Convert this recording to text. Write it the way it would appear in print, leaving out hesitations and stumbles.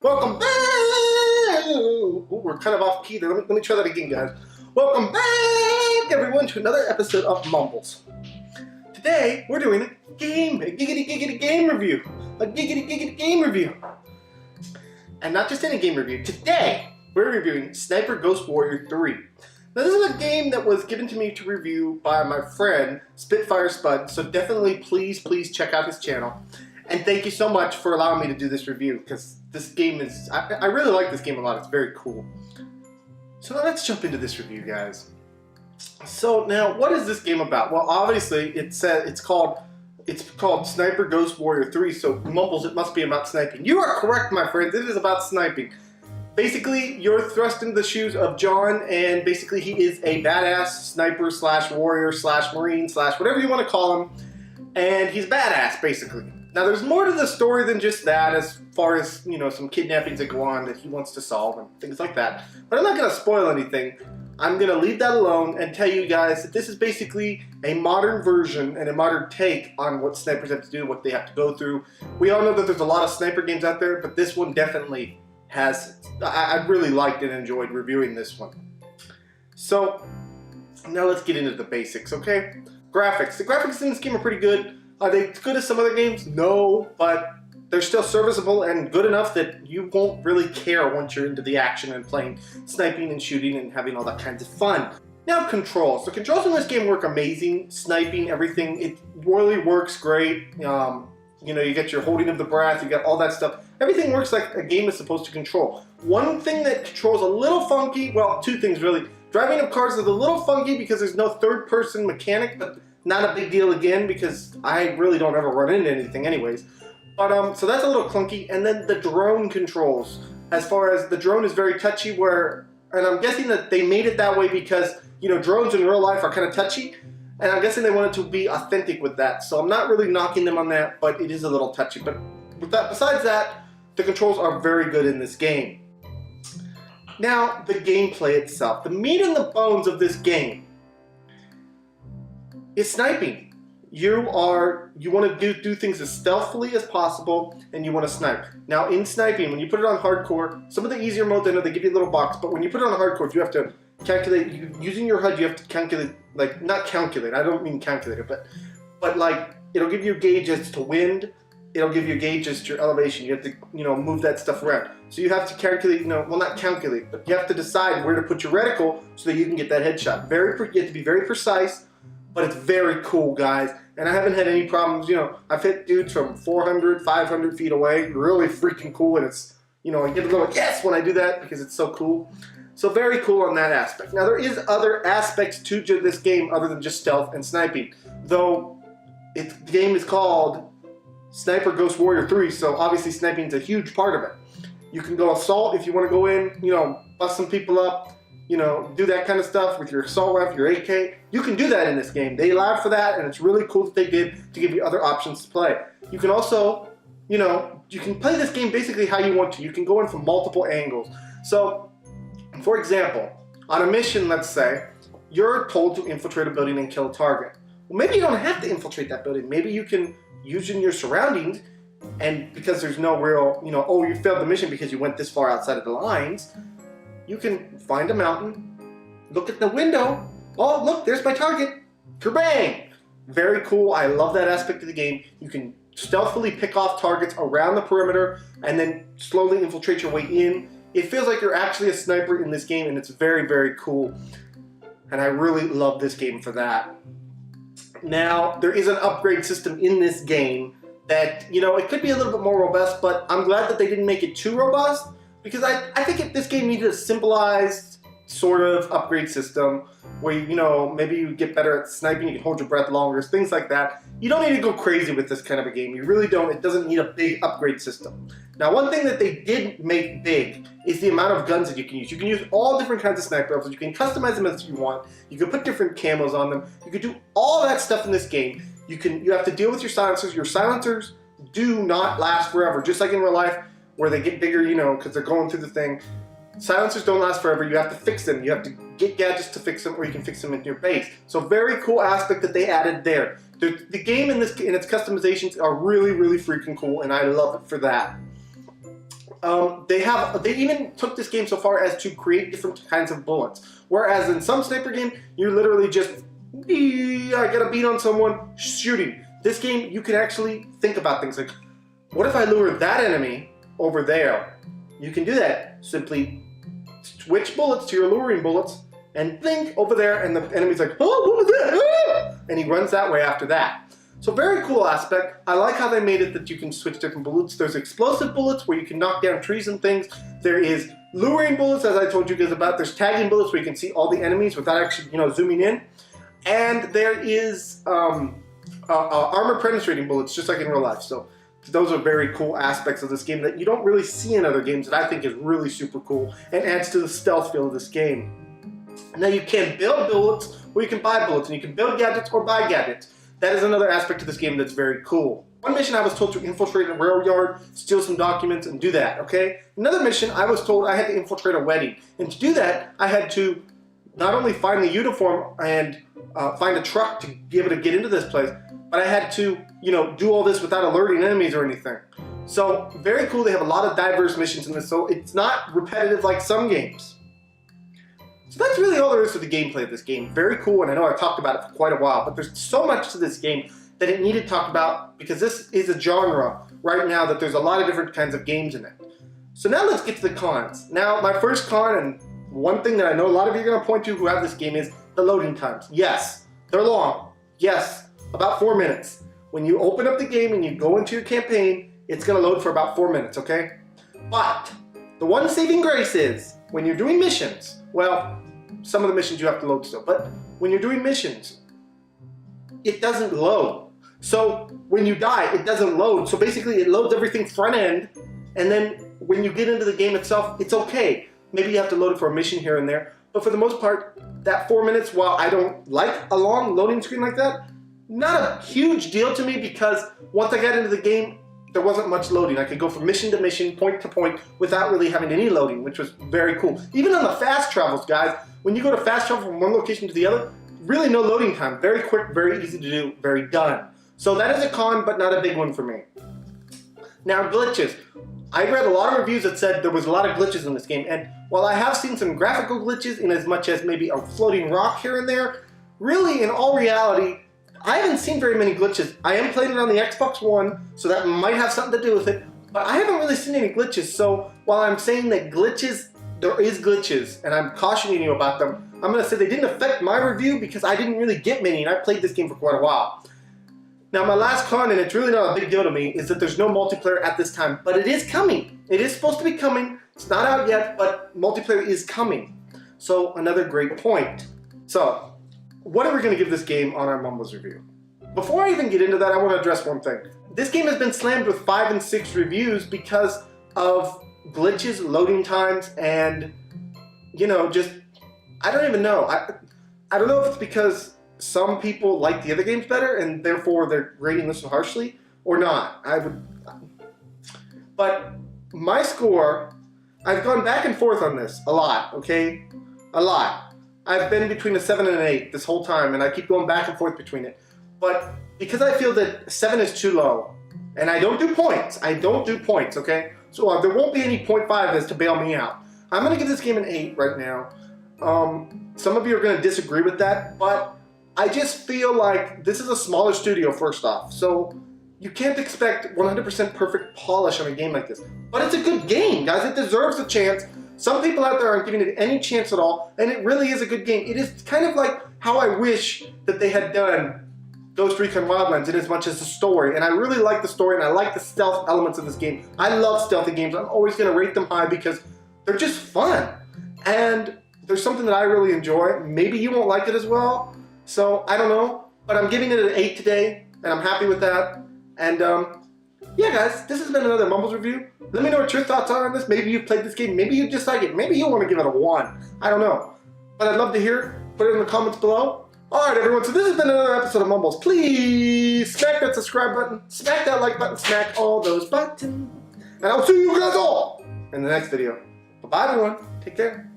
Welcome back! Ooh, we're kind of off key there. Let me try that again, guys. Welcome back, everyone, to another episode of Mumbles. Today, we're doing a giggity game review. A giggity game review. And not just any game review. Today, we're reviewing Sniper Ghost Warrior 3. Now, this is a game that was given to me to review by my friend, Spitfire Spud, so definitely please check out his channel. And thank you so much for allowing me to do this review, because this game is, I really like this game a lot. It's very cool. So now let's jump into this review, guys. So now, what is this game about? Well, obviously, it's called Sniper Ghost Warrior 3, so Mumbles, it must be about sniping. You are correct, my friends, it is about sniping. Basically, you're thrust into the shoes of John, and basically he is a badass sniper slash warrior slash marine slash whatever you want to call him, and he's badass, basically. Now, there's more to the story than just that, as far as, you know, some kidnappings that go on that he wants to solve and things like that. But I'm not going to spoil anything. I'm going to leave that alone and tell you guys that this is basically a modern version and a modern take on what snipers have to do, what they have to go through. We all know that there's a lot of sniper games out there, but this one definitely has... I really liked and enjoyed reviewing this one. So, now let's get into the basics, okay? Graphics. The graphics in this game are pretty good. Are they as good as some other games? No, but they're still serviceable and good enough that you won't really care once you're into the action and playing sniping and shooting and having all that kinds of fun. Now, controls. The controls in this game work amazing. Sniping, everything, it really works great. You know, you get your holding of the breath, you got all that stuff. Everything works like a game is supposed to control. One thing that controls a little funky, well, two things really. Driving of cars is a little funky because there's no third-person mechanic, but not a big deal again because I really don't ever run into anything anyways. But so that's a little clunky. And then the drone controls. As far as the drone is very touchy, and I'm guessing that they made it that way because, you know, drones in real life are kind of touchy. And I'm guessing they wanted to be authentic with that. So I'm not really knocking them on that, but it is a little touchy. But with that, besides that, the controls are very good in this game. Now, the gameplay itself. The meat and the bones of this game is sniping. You want to do things as stealthily as possible, and you want to snipe. Now, in sniping, when you put it on hardcore, some of the easier modes, I know they give you a little box, but when you put it on hardcore, you have to calculate, using your HUD, you have to calculate, like, not calculate, I don't mean calculator, but like, it'll give you a gauge as to wind, it'll give you a gauge as to your elevation. You have to, you know, move that stuff around. So you have to calculate, you know, well, not calculate, but you have to decide where to put your reticle so that you can get that headshot. You have to be very precise, but it's very cool, guys. And I haven't had any problems, you know, I've hit dudes from 400, 500 feet away, really freaking cool, and it's, you know, I get a little yes when I do that because it's so cool. So very cool on that aspect. Now, there is other aspects to this game other than just stealth and sniping, though the game is called Sniper Ghost Warrior 3, so obviously sniping is a huge part of it. You can go assault if you want to go in, you know, bust some people up, you know, do that kind of stuff with your assault rifle, your AK. You can do that in this game. They allowed for that, and it's really cool that they did to give you other options to play. You can also, you know, you can play this game basically how you want to. You can go in from multiple angles. So, for example, on a mission, let's say, you're told to infiltrate a building and kill a target. Well, maybe you don't have to infiltrate that building. Maybe you can use in your surroundings, and because there's no real, you know, oh, you failed the mission because you went this far outside of the lines, you can find a mountain, look at the window, oh, look, there's my target, kerbang! Very cool, I love that aspect of the game. You can stealthily pick off targets around the perimeter and then slowly infiltrate your way in. It feels like you're actually a sniper in this game, and it's very cool. And I really love this game for that. Now, there is an upgrade system in this game that, you know, it could be a little bit more robust, but I'm glad that they didn't make it too robust, because I think this game needed a simplified sort of upgrade system where, you know, maybe you get better at sniping, you can hold your breath longer, things like that. You don't need to go crazy with this kind of a game. You really don't. It doesn't need a big upgrade system. Now, one thing that they did make big is the amount of guns that you can use. You can use all different kinds of sniper rifles. You can customize them as you want. You can put different camos on them. You can do all that stuff in this game. You have to deal with your silencers. Your silencers do not last forever, just like in real life where they get bigger, you know, because they're going through the thing. Silencers don't last forever. You have to fix them. You have to get gadgets to fix them, or you can fix them in your base. So very cool aspect that they added there. The game in its customizations are really freaking cool, and I love it for that. They even took this game so far as to create different kinds of bullets. Whereas in some sniper game, you're literally just, I gotta beat on someone, shooting. This game, you can actually think about things like, what if I lure that enemy over there? You can do that. Simply switch bullets to your luring bullets and think over there, and the enemy's like, oh, what was that? Ah! And he runs that way after that. So very cool aspect. I like how they made it that you can switch different bullets. There's explosive bullets where you can knock down trees and things. There is luring bullets, as I told you guys about. There's tagging bullets where you can see all the enemies without actually, zooming in. And there is armor penetrating bullets, just like in real life. So those are very cool aspects of this game that you don't really see in other games that I think is really super cool and adds to the stealth feel of this game. Now you can build bullets or you can buy bullets, and you can build gadgets or buy gadgets. That is another aspect of this game that's very cool. One mission I was told to infiltrate a rail yard, steal some documents, and do that, okay? Another mission I was told I had to infiltrate a wedding. And to do that, I had to not only find the uniform and find a truck to be able to get into this place, but I had to, do all this without alerting enemies or anything. So, very cool. They have a lot of diverse missions in this, so it's not repetitive like some games. So that's really all there is to the gameplay of this game. Very cool, and I know I've talked about it for quite a while, but there's so much to this game that it needed talked about because this is a genre right now that there's a lot of different kinds of games in it. So now let's get to the cons. Now, my first con, and one thing that I know a lot of you are going to point to who have this game, is the loading times. Yes, they're long. Yes, about 4 minutes. When you open up the game and you go into your campaign, it's going to load for about 4 minutes, okay? But the one saving grace is when you're doing missions, well, some of the missions you have to load still, but when you're doing missions, it doesn't load. So when you die, it doesn't load. So basically it loads everything front end, and then when you get into the game itself, it's okay. Maybe you have to load it for a mission here and there, but for the most part, that 4 minutes, while I don't like a long loading screen like that, not a huge deal to me because once I got into the game, there wasn't much loading. I could go from mission to mission, point to point, without really having any loading, which was very cool. Even on the fast travels, guys, when you go to fast travel from one location to the other, really no loading time. Very quick, very easy to do, very done. So that is a con, but not a big one for me. Now, glitches. I read a lot of reviews that said there was a lot of glitches in this game, and while I have seen some graphical glitches in as much as maybe a floating rock here and there, really, in all reality, I haven't seen very many glitches. I am playing it on the Xbox One, so that might have something to do with it, but I haven't really seen any glitches. So while I'm saying that glitches, there is glitches, and I'm cautioning you about them, I'm going to say they didn't affect my review because I didn't really get many, and I played this game for quite a while. Now my last con, and it's really not a big deal to me, is that there's no multiplayer at this time, but it is coming. It is supposed to be coming. It's not out yet, but multiplayer is coming. So another great point. So, what are we going to give this game on our Mumbles review? Before I even get into that, I want to address one thing. This game has been slammed with 5 and 6 reviews because of glitches, loading times, and, just, I don't even know. I don't know if it's because some people like the other games better and therefore they're rating this so harshly, or not. But my score, I've gone back and forth on this a lot, okay? A lot. I've been between a 7 and an 8 this whole time, and I keep going back and forth between it. But because I feel that 7 is too low, and I don't do points, okay? So there won't be any 0.5 as to bail me out. I'm going to give this game an 8 right now. Some of you are going to disagree with that, but I just feel like this is a smaller studio, first off. So you can't expect 100% perfect polish on a game like this. But it's a good game, guys. It deserves a chance. Some people out there aren't giving it any chance at all, and it really is a good game. It is kind of like how I wish that they had done Ghost Recon Wildlands in as much as the story. And I really like the story, and I like the stealth elements of this game. I love stealthy games. I'm always going to rate them high because they're just fun. And there's something that I really enjoy. Maybe you won't like it as well. So, I don't know. But I'm giving it an 8 today, and I'm happy with that. And, yeah, guys, this has been another Mumbles review. Let me know what your thoughts are on this. Maybe you've played this game. Maybe you dislike it. Maybe you want to give it a 1. I don't know. But I'd love to hear it. Put it in the comments below. Alright, everyone. So this has been another episode of Mumbles. Please smack that subscribe button. Smack that like button. Smack all those buttons. And I'll see you guys all in the next video. Bye-bye, everyone. Take care.